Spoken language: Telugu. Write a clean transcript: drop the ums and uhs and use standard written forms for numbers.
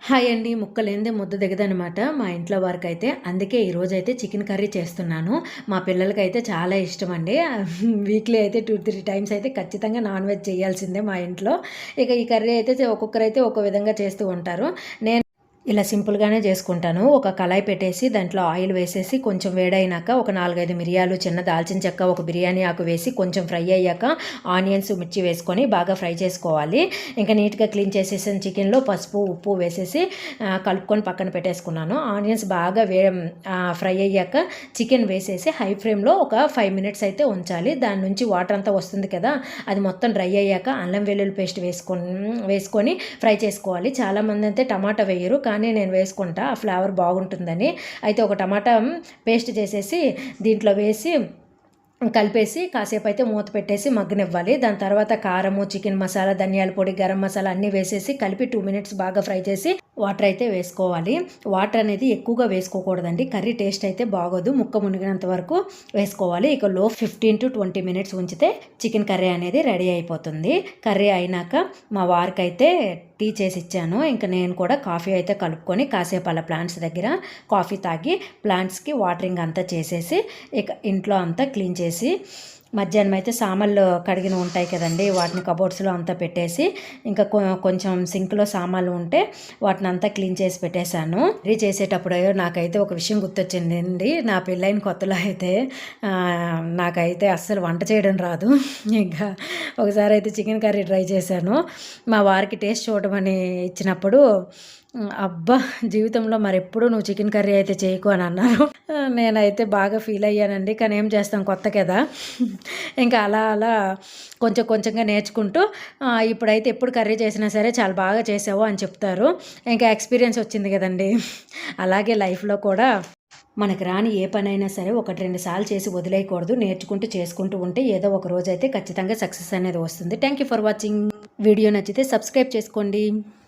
హాయ్ అండి. ముక్కలేనిదే ముద్ద దిగదనమాట మా ఇంట్లో వారికైతే. అందుకే ఈరోజైతే చికెన్ కర్రీ చేస్తున్నాను. మా పిల్లలకైతే చాలా ఇష్టమండి. వీక్లీ అయితే 2, 3 టైమ్స్ అయితే ఖచ్చితంగా నాన్ వెజ్ చేయాల్సిందే మా ఇంట్లో. ఇక ఈ కర్రీ అయితే ఒక్కొక్కరైతే ఒక్కో విధంగా చేస్తూ ఉంటారు. నేను ఇలా సింపుల్‌గానే చేసుకుంటాను. ఒక కళాయి పెట్టేసి దాంట్లో ఆయిల్ వేసేసి కొంచెం వేడైనాక ఒక 4, 5 మిరియాలు, చిన్న దాల్చిన చెక్క, ఒక బిర్యానీ ఆకు వేసి కొంచెం ఫ్రై అయ్యాక ఆనియన్స్, మిర్చి వేసుకొని బాగా ఫ్రై చేసుకోవాలి. ఇంకా నీట్‌గా క్లీన్ చేసేసిన చికెన్‌లో పసుపు, ఉప్పు వేసేసి కలుపుకొని పక్కన పెట్టేసుకున్నాను. ఆనియన్స్ బాగా ఫ్రై అయ్యాక చికెన్ వేసేసి హై ఫ్లేమ్‌లో ఒక 5 మినిట్స్ అయితే ఉంచాలి. దాని నుంచి వాటర్ అంతా వస్తుంది కదా! అది మొత్తం డ్రై అయ్యాక అల్లం వెల్లుల్లి పేస్ట్ వేసుకొని ఫ్రై చేసుకోవాలి. చాలామంది అయితే టమాటా వేయరు. కానీ నేను వేసుకుంటా ఆ ఫ్లేవర్ బాగుంటుందని. అయితే ఒక టమాటా పేస్ట్ చేసేసి దీంట్లో వేసి కలిపేసి కాసేపు అయితే మూత పెట్టేసి మగ్గనివ్వాలి. దాని తర్వాత కారము, చికెన్ మసాలా, ధనియాల పొడి, గరం మసాలా అన్నీ వేసేసి కలిపి 2 మినిట్స్ బాగా ఫ్రై చేసి వాటర్ అయితే వేసుకోవాలి. వాటర్ అనేది ఎక్కువగా వేసుకోకూడదండి. కర్రీ టేస్ట్ అయితే బాగోదు. ముక్క మునిగినంత వరకు వేసుకోవాలి. ఇక లో 15-20 మినిట్స్ ఉంచితే చికెన్ కర్రీ అనేది రెడీ అయిపోతుంది. కర్రీ అయినాక మా వారికైతే టీ చేసి ఇచ్చాను. ఇంకా నేను కూడా కాఫీ అయితే కలుపుకొని కాసేపు అలా ప్లాంట్స్ దగ్గర కాఫీ తాగి ప్లాంట్స్కి వాటరింగ్ అంతా చేసేసి ఇక ఇంట్లో అంతా క్లీన్ చేసి మధ్యాహ్నం అయితే సామాన్లు కడిగిన ఉంటాయి కదండి, వాటిని కబోర్డ్స్లో అంతా పెట్టేసి ఇంకా కొంచెం సింక్లో సామాన్లు ఉంటే వాటిని అంతా క్లీన్ చేసి పెట్టేశాను. కర్రీ చేసేటప్పుడు నాకైతే ఒక విషయం గుర్తొచ్చిందండి. నా పెళ్ళైన కొత్తలో అయితే నాకైతే అస్సలు వంట చేయడం రాదు. ఇంకా ఒకసారి అయితే చికెన్ కర్రీ ట్రై చేశాను. మా వారికి టేస్ట్ చూడమని ఇచ్చినప్పుడు అబ్బా, జీవితంలో మరెప్పుడు నువ్వు చికెన్ కర్రీ అయితే చేయకు అని అన్నారు. నేనైతే బాగా ఫీల్ అయ్యానండి. కానీ ఏం చేస్తాం, కొత్త కదా. ఇంకా అలా అలా కొంచెం కొంచెంగా నేర్చుకుంటూ ఇప్పుడైతే ఎప్పుడు కర్రీ చేసినా సరే చాలా బాగా చేసావు అని చెప్తారు. ఇంకా ఎక్స్పీరియన్స్ వచ్చింది కదండి. అలాగే లైఫ్లో కూడా మనకు రాని ఏ పనైనా సరే 1, 2 సార్లు చేసి వదిలేయకూడదు. నేర్చుకుంటూ చేసుకుంటూ ఉంటే ఏదో ఒక రోజు అయితే ఖచ్చితంగా సక్సెస్ అనేది వస్తుంది. Thank you for watching. Video నచ్చితే సబ్స్క్రైబ్ చేసుకోండి.